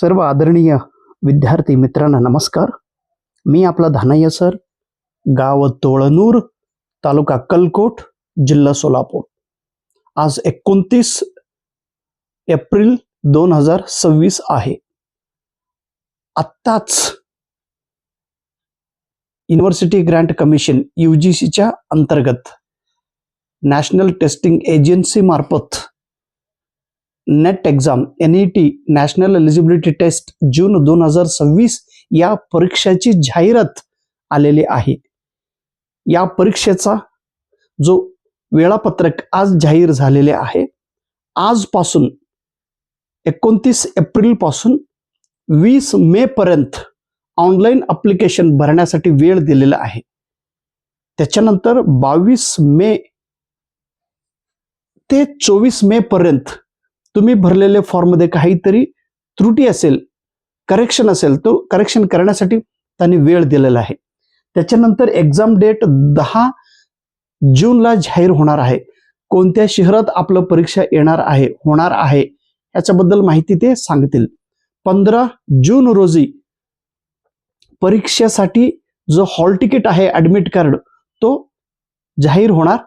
सर्व आदरणीय विद्यार्थी मित्रांना नमस्कार. मी आपला धानय्य सर, गाव तोळनूर, तालुका अक्कलकोट, जिल्हा सोलापूर. आज 29 एप्रिल 2026 आहे. आत्ताच युनिव्हर्सिटी ग्रँट कमिशन UGCच्या अंतर्गत नॅशनल टेस्टिंग एजन्सी मार्फत net exam NET national eligibility test June 2026 या परीक्षेची जाहिरात आलेली आहे. या परीक्षेचा जो वेळापत्रक आज जाहीर झालेले आहे. आजपासून 29 एप्रिल पासून 20 मे पर्यंत ऑनलाईन ॲप्लिकेशन भरण्यासाठी वेळ दिलेला आहे. त्याच्यानंतर 22 मे ते 24 मे पर्यंत तुम्ही भरलेले फॉर्ममध्ये काहीतरी त्रुटी असेल, करेक्शन असेल, तो करेक्शन करण्यासाठी त्यांनी वेळ दिलेला आहे. त्याच्यानंतर एक्झाम डेट 10 जूनला जाहीर होणार आहे. कोणत्या शहरात आपलं परीक्षा होणार आहे याच्याबद्दल माहिती ते सांगतील. 15 जून रोजी परीक्षेसाठी जो हॉल तिकीट आहे, ऍडमिट कार्ड, तो जाहीर होणार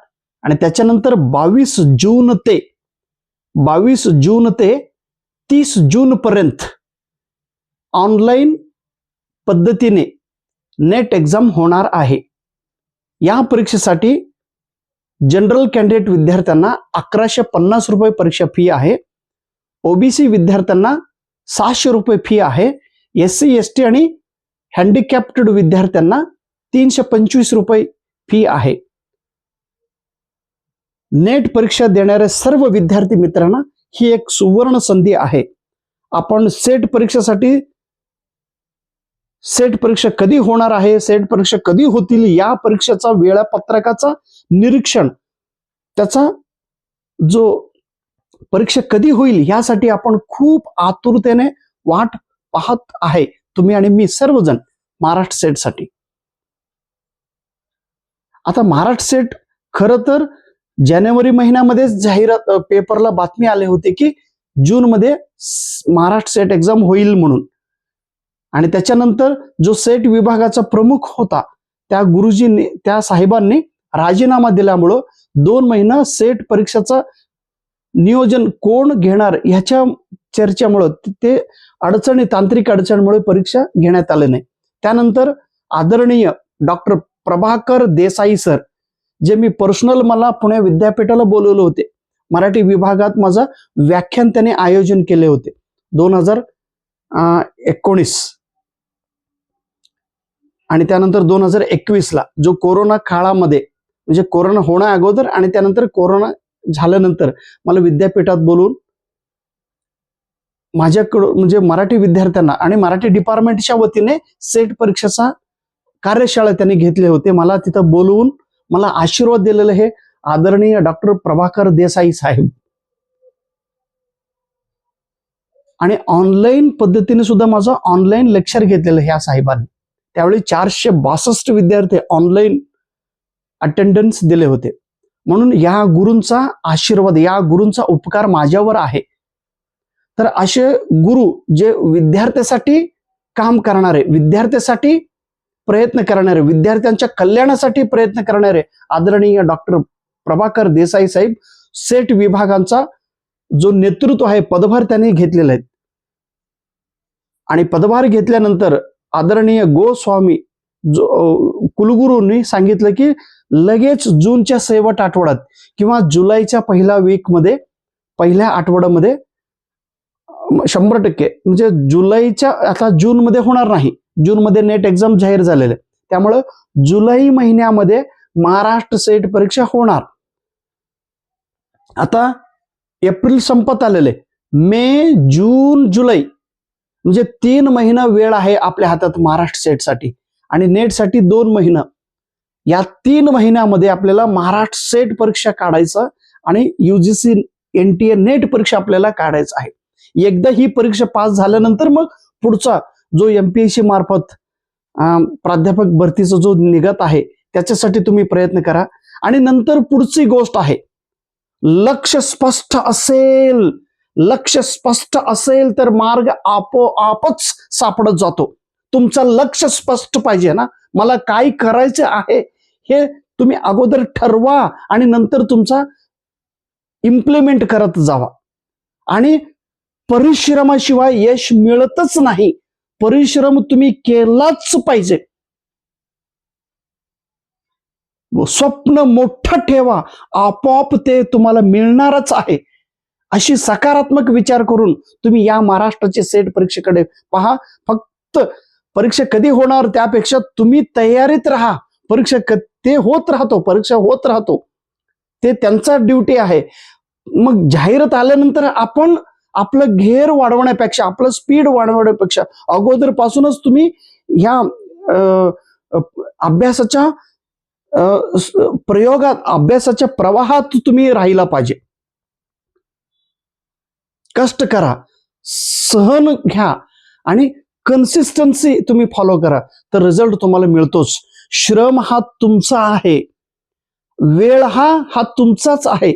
आणि त्याच्यानंतर 22 जून ते 30 जून पर्यंत ऑनलाईन पद्धतीने नेट एक्झाम होणार आहे. या परीक्षेसाठी जनरल कॅन्डिडेट विद्यार्थ्यांना 1150 रुपये परीक्षा फी आहे. OBC विद्यार्थ्यांना 600 रुपये फी आहे. SC ST आणि हँडिकॅप्टेड विद्यार्थ्यांना 325 रुपये फी आहे. नेट परीक्षा देणाऱ्या सर्व विद्यार्थी मित्रांना ही एक सुवर्ण संधी आहे. आपण सेट परीक्षा कधी होणार आहे, सेट परीक्षा कधी होतील, या परीक्षेचा वेळापत्रकाचा निरीक्षण, त्याचा जो परीक्षा कधी होईल यासाठी आपण खूप आतुरतेने वाट पाहत आहे, तुम्ही आणि मी सर्वजण, महाराष्ट्र सेटसाठी. आता महाराष्ट्र सेट खरं तर जानेवारी महिन्यामध्येच जाहिरात पेपरला बातमी आली होती की जून मध्ये महाराष्ट्र सेट एक्झाम होईल म्हणून. आणि त्याच्यानंतर जो सेट विभागाचा प्रमुख होता त्या साहेबांनी राजीनामा दिल्यामुळं 2 महिना सेट परीक्षेचा नियोजन कोण घेणार ह्याच्या चर्चेमुळं ते तांत्रिक अडचणीमुळे परीक्षा घेण्यात आली नाही. त्यानंतर आदरणीय डॉक्टर प्रभाकर देसाई सर, जे मी पर्सनल मला पुणे विद्यापीठाला बोलवले होते, मराठी विभागात माझं व्याख्यान त्याने आयोजन केले होते 2019 आणि त्यानंतर 2021ला, जो कोरोना काळामध्ये, म्हणजे कोरोना होण्या अगोदर आणि त्यानंतर कोरोना झाल्यानंतर मला विद्यापीठात बोलून माझ्याकडून म्हणजे मराठी विद्यार्थ्यांना आणि मराठी डिपार्टमेंटच्या वतीने सेट परीक्षेचा कार्यशाळा त्यांनी घेतले होते. मला तिथं बोलवून मला आशीर्वाद दिलेले हे आदरणीय डॉक्टर प्रभाकर देसाई साहेब. आणि ऑनलाईन पद्धतीने सुद्धा माझं ऑनलाईन लेक्चर घेतलेलं ह्या साहेबांनी. त्यावेळी 462 विद्यार्थी ऑनलाईन अटेंडन्स दिले होते. म्हणून या गुरूंचा आशीर्वाद, या गुरूंचा उपकार माझ्यावर आहे. तर असे गुरु जे विद्यार्थ्यासाठी काम करणारे, विद्यार्थ्यासाठी प्रयत्न करणारे, विद्यार्थ्यांच्या कल्याणासाठी प्रयत्न करणारे आदरणीय डॉक्टर प्रभाकर देसाई साहेब, सेट विभागांचा जो नेतृत्व आहे, पदभार त्यांनी घेतलेला आहे. आणि पदभार घेतल्यानंतर आदरणीय गोस्वामी कुलगुरूंनी सांगितलं की लगेच जूनच्या शेवट आठवड्यात किंवा जुलैच्या पहिल्या आठवड्यामध्ये 100% म्हणजे जुलैच्या, आता जूनमध्ये होणार नाही, जूनमध्ये नेट एक्झाम जाहीर झालेले, त्यामुळं जुलै महिन्यामध्ये महाराष्ट्र सेट परीक्षा होणार. आता एप्रिल संपत आलेले, मे, जून, जुलै म्हणजे 3 महिना वेळ आहे आपल्या हातात महाराष्ट्र सेटसाठी. आणि नेटसाठी 2 महिना. या 3 महिन्यामध्ये आपल्याला महाराष्ट्र सेट परीक्षा काढायचं आणि UGC NTA नेट परीक्षा आपल्याला काढायचं आहे. एकदा ही परीक्षा पास झाल्यानंतर मग पुढचा जो MPSC मार्फत प्राध्यापक भरतीचा जो निघत आहे त्याच्यासाठी तुम्ही प्रयत्न करा. आणि नंतर पुढची गोष्ट आहे, लक्ष स्पष्ट असेल लक्ष स्पष्ट असेल तर मार्ग आपोआपच सापडत जातो. तुमचं लक्ष स्पष्ट पाहिजे ना, मला काय करायचं आहे हे तुम्ही अगोदर ठरवा आणि नंतर तुमचा इम्प्लिमेंट करत जावा. आणि परिश्रमाशिवाय यश मिळतच नाही. परिश्रम तुम्ही केलाच पाहिजे. स्वप्न मोठं ठेवा, आपोआप ते तुम्हाला मिळणारच आहे. अशी सकारात्मक विचार करून तुम्ही या महाराष्ट्राचे सेट परीक्षेकडे पहा. फक्त परीक्षा कधी होणार त्यापेक्षा तुम्ही तयारीत राहा. ते होत राहतो, परीक्षा होत राहतो, ते त्यांचा ड्युटी आहे. मग जाहिरात आल्यानंतर आपण आपलं घेर वाढवण्यापेक्षा, आपलं स्पीड वाढवण्यापेक्षा अगोदरपासूनच तुम्ही ह्या अभ्यासाच्या अभ्यासाच्या प्रवाहात तुम्ही राहिला पाहिजे. कष्ट करा, सहन घ्या आणि कन्सिस्टन्सी तुम्ही फॉलो करा, तर रिझल्ट तुम्हाला मिळतोच. श्रम हा तुमचा आहे, वेळ हा तुमचाच आहे.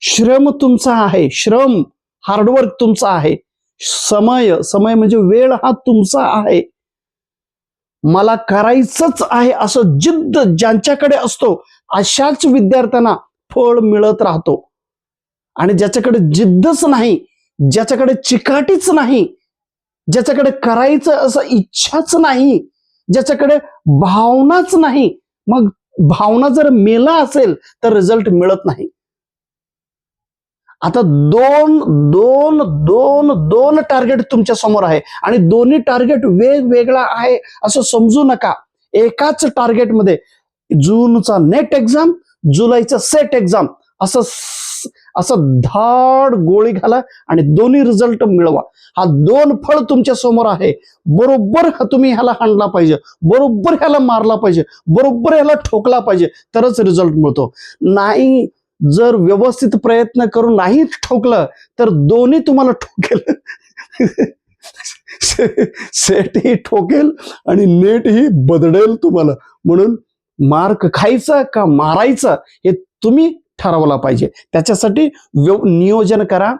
श्रम तुमचा आहे, श्रम हार्डवर्क तुमचा आहे. समय म्हणजे वेळ हा तुमचा आहे. मला करायचंच आहे असं जिद्द ज्यांच्याकडे असतो अशाच विद्यार्थ्यांना फळ मिळत राहतो. आणि ज्याच्याकडे जिद्दच नाही, ज्याच्याकडे चिकाटीच नाही, ज्याच्याकडे करायचं असं इच्छाच नाही, ज्याच्याकडे भावनाच नाही, मग भावना जर मेला असेल तर रिझल्ट मिळत नाही. आता दोन दोन दोन दोन टार्गेट तुमच्या समोर आहे आणि दोन्ही टार्गेट वेगवेगळा आहे असं समजू नका. एकाच टार्गेटमध्ये जूनचा नेट एक्झाम, जुलैचा सेट एक्झाम असं धाड गोळी घाला आणि दोन्ही रिझल्ट मिळवा. हा दोन फळ तुमच्या समोर आहे. बरोबर तुम्ही ह्याला हाणला पाहिजे, बरोबर ह्याला मारला पाहिजे, बरोबर ह्याला ठोकला पाहिजे, तरच रिझल्ट मिळतो. नाही जर व्यवस्थित प्रयत्न करून नाही ठोकलं तर दोन्ही तुम्हाला ठोकेल. सेट ही ठोकेल आणि नेट ही बदडेल तुम्हाला. म्हणून मार्क खायचा का मारायचा हे तुम्ही ठरवला पाहिजे. त्याच्यासाठी नियोजन करा.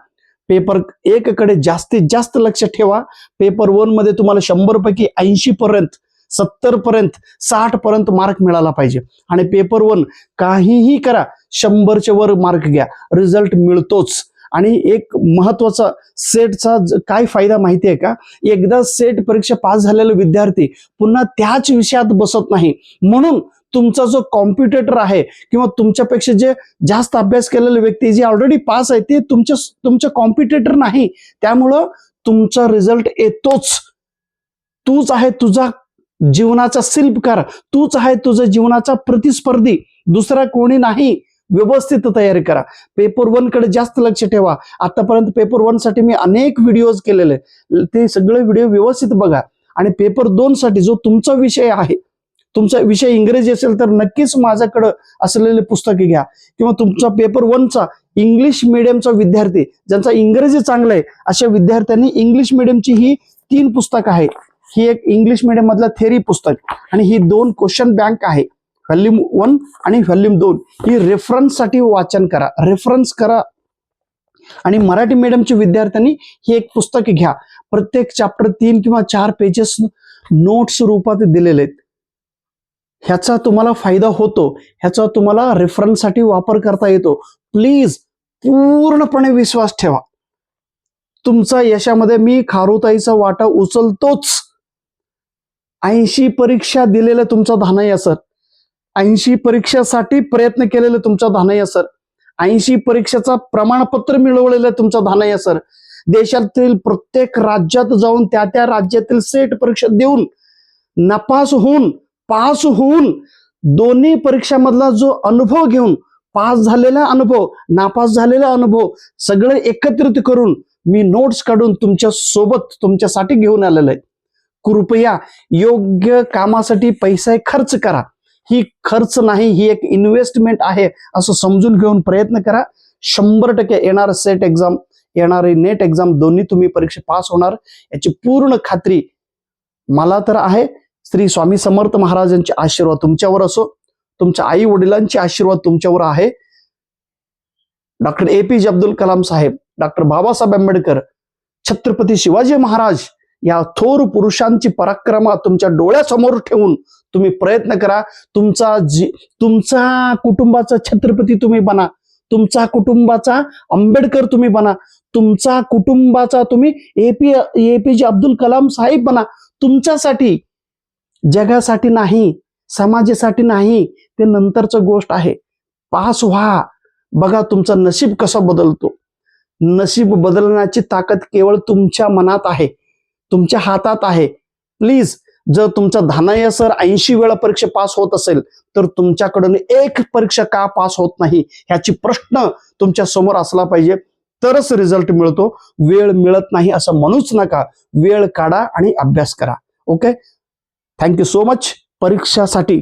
पेपर 1 कडे जास्तीत जास्त लक्ष ठेवा. पेपर 1 मध्ये तुम्हाला 100 पैकी 80 पर्यंत, 70 पर्यंत, 60 पर्यंत मार्क मिळाला पाहिजे. आणि पेपर 1 काहीही करा, 100च्या वर मार्क घ्या, रिझल्ट मिळतोच. आणि एक महत्वाचा सेटचा काय फायदा माहितीये का, एकदा सेट परीक्षा पास झालेला विद्यार्थी पुन्हा त्याच विषयात बसत नाही. म्हणून तुमचा जो कॉम्पिटिटर आहे किंवा तुमच्यापेक्षा जे जास्त अभ्यास केलेले व्यक्ती जे ऑलरेडी पास आहे ते तुमच्या कॉम्पिटिटर नाही. त्यामुळं तुमचा रिझल्ट येतोच. तूच आहे तुझा जीवनाचा शिल्पकार, तूच आहे तुझ्या जीवनाचा प्रतिस्पर्धी, दुसरा कोणी नाही. व्यवस्थित तयारी करा. पेपर 1 कडे जास्त लक्ष ठेवा. आतापर्यंत पेपर 1 साठी मी अनेक व्हिडिओज केलेले, ते सगळे व्हिडिओ व्यवस्थित बघा. आणि पेपर 2 साठी जो तुमचा विषय आहे, तुमचा विषय इंग्रजी असेल तर नक्कीच माझ्याकडे असलेले पुस्तके घ्या. किंवा तुमचा पेपर 1चा इंग्लिश मिडियमचा विद्यार्थी ज्यांचा इंग्रजी चांगलं आहे अशा विद्यार्थ्यांनी इंग्लिश मिडियमची ही 3 पुस्तकं आहेत. ही एक इंग्लिश मिडियम मधला थेरी पुस्तक आणि ही 2 क्वेश्चन बँक आहे, व्हॉल्यूम 1 आणि व्हॉल्यूम 2. ही रेफरन्स साठी वाचन करा, रेफरन्स करा. आणि मराठी मिडियमच्या विद्यार्थ्यांनी ही एक पुस्तक घ्या. प्रत्येक चॅप्टर 3 किंवा 4 पेजेस नोट्स रूपात दिलेले आहेत. ह्याचा तुम्हाला फायदा होतो, ह्याचा तुम्हाला रेफरन्ससाठी वापर करता येतो. प्लीज पूर्णपणे विश्वास ठेवा. तुमचा यशामध्ये मी खारुताईचा वाटा उचलतोच. 80 परीक्षा दिलेलं तुमचा धानय्या सर, 80 परीक्षेसाठी प्रयत्न केलेले तुमचा धानय्या सर, 80 परीक्षेचा प्रमाणपत्र मिळवलेलं तुमचा धानय्या सर, देशातील प्रत्येक राज्यात जाऊन त्या राज्यातील सेट परीक्षा देऊन नापास होऊन पास होऊन दोन्ही परीक्षामधला जो अनुभव घेऊन, पास झालेला अनुभव, नापास झालेला अनुभव सगळे एकत्रित करून मी नोट्स काढून तुमच्या सोबत तुमच्यासाठी घेऊन आलेलं आहे. कृपया योग्य कामासाठी पैसा खर्च करा. ही खर्च नाही, ही एक इन्व्हेस्टमेंट आहे असं समजून घेऊन प्रयत्न करा. 100% येणार सेट एक्झाम, येणारी नेट एक्झाम दोन्ही तुम्ही परीक्षा पास होणार याची पूर्ण खात्री मला तर आहे. श्री स्वामी समर्थ महाराजांचे आशीर्वाद तुमच्यावर असो, तुमच्या आई वडिलांचे आशीर्वाद तुमच्यावर आहे. डॉक्टर APJ अब्दुल कलाम साहेब डॉक्टर बाबासाहेब आंबेडकर, छत्रपती शिवाजी महाराज या थोर पुरुषांची पराक्रम तुमच्या डोळ्यासमोर ठेवून तुम्ही प्रयत्न करा. तुमचा कुटुंबाचा छत्रपती तुम्ही बना, तुमचा कुटुंबाचा आंबेडकर तुम्ही बना, तुमचा कुटुंबाचा तुम्ही एपीजे अब्दुल कलाम साहेब बना. तुमच्यासाठी, जगासाठी नाही, समाजासाठी नाही, ते नंतरचं गोष्ट आहे. पास व्हा, बघा तुमचं नशीब कसं बदलतो. नशीब बदलण्याची ताकद केवळ तुमच्या मनात आहे, तुमच्या हातात आहे. प्लीज, जर तुमचा धानय्या सर 80 वेळा परीक्षा पास होत असेल तर तुमच्याकडून एक परीक्षा का पास होत नाही ह्याची प्रश्न तुमच्या समोर असला पाहिजे, तरच रिझल्ट मिळतो. वेळ मिळत नाही असं म्हणूच नका. वेळ काढा आणि अभ्यास करा. Okay, thank you so much. परीक्षासाठी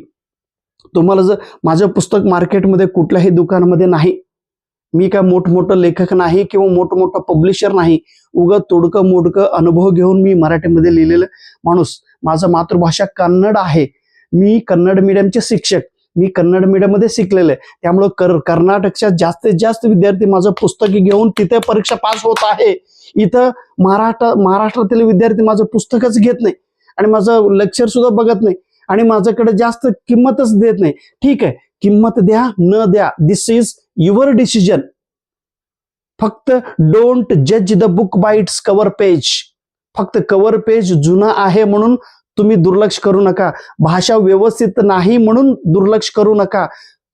तुम्हाला जर माझं पुस्तक मार्केटमध्ये कुठल्याही दुकानामध्ये नाही, मी काय मोठमोठं लेखक नाही किंवा मोठमोठं पब्लिशर नाही, उगं तोडकं मोडकं अनुभव घेऊन मी मराठीमध्ये लिहिलेलं माणूस. माझं मातृभाषा कन्नड आहे, मी कन्नड मीडियमचे शिक्षक, मी कन्नड मीडियममध्ये शिकलेले, त्यामुळं कर्नाटकच्या जास्तीत जास्त विद्यार्थी माझं पुस्तक घेऊन तिथे परीक्षा पास होत आहे. इथं महाराष्ट्रातील विद्यार्थी माझं पुस्तकच घेत नाही आणि माझं लेक्चर सुद्धा बघत नाही आणि माझ्याकडे जास्त किंमतच देत नाही. ठीक आहे, किंमत द्या न द्या, दिस इज युअर डिसिजन. फक्त डोंट जज the book by it's cover page. फक्त कव्हर पेज जुना आहे म्हणून तुम्ही दुर्लक्ष करू नका. भाषा व्यवस्थित नाही म्हणून दुर्लक्ष करू नका.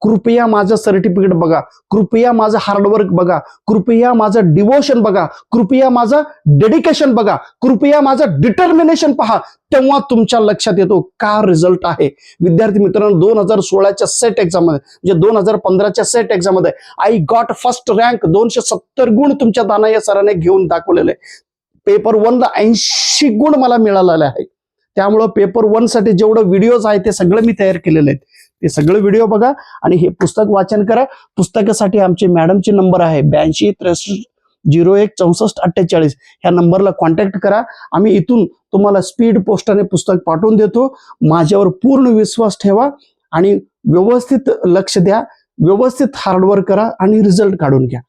कृपया माझं सर्टिफिकेट बघा, कृपया माझं हार्डवर्क बघा, कृपया माझं डिवोशन बघा, कृपया माझं डेडिकेशन बघा, कृपया माझं डिटर्मिनेशन पहा. तेव्हा तुमच्या लक्षात येतो का रिझल्ट आहे. विद्यार्थी मित्रांनो, 2016च्या सेट एक्झाम मध्ये, म्हणजे 2015च्या सेट एक्झाम मध्ये आय गॉट फर्स्ट रँक. 270 गुण तुमच्या दानय्या सरांनी घेऊन दाखवलेले. पेपर 1ला 80 गुण मला मिळालेले आहे. त्यामुळं पेपर 1 साठी जेवढं व्हिडिओज आहे ते सगळं मी तयार केलेले आहेत. ते सगळे व्हिडिओ बघा आणि हे पुस्तक वाचन करा. पुस्तकासाठी आमचे मॅडमचे नंबर आहे 82 63 01 64 48. ह्या नंबरला कॉन्टॅक्ट करा. आम्ही इथून तुम्हाला स्पीड पोस्टाने पुस्तक पाठवून देतो. माझ्यावर पूर्ण विश्वास ठेवा आणि व्यवस्थित लक्ष द्या, व्यवस्थित हार्डवर्क करा आणि रिझल्ट काढून घ्या.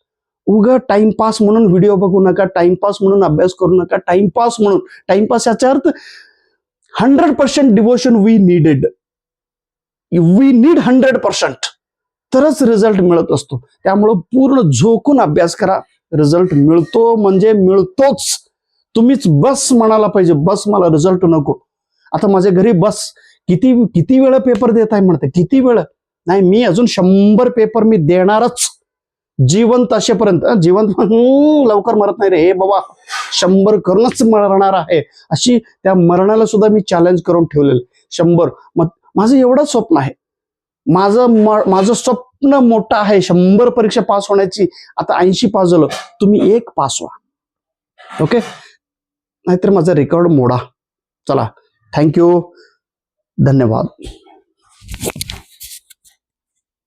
उगा टाइमपास म्हणून व्हिडिओ बघू नका, टाइमपास म्हणून अभ्यास करू नका. टाइमपास म्हणून, टाइमपास याचा अर्थ 100% डिवोशन वी नीड 100%, तरच रिझल्ट मिळत असतो. त्यामुळं पूर्ण झोकून अभ्यास करा. रिझल्ट मिळतो म्हणजे मिळतोच. तुम्हीच बस म्हणाला पाहिजे, बस मला रिझल्ट नको. आता माझ्या घरी बस किती वेळा पेपर देत आहे म्हणते, किती वेळ नाही, मी अजून 100 पेपर मी देणारच जिवंत असेपर्यंत. जिवंत लवकर मरत नाही रे हे बाबा, 100 करूनच मरणार आहे, अशी त्या मरणाला सुद्धा मी चॅलेंज करून ठेवलेलं 100. मग माझं एवढं स्वप्न आहे, माझं स्वप्न मोठं आहे 100 परीक्षा पास होण्याची. आता 80 पास झालं, तुम्ही 1 पास व्हा. ओके, नाहीतर माझा रेकॉर्ड मोडा. चला, थँक्यू, धन्यवाद.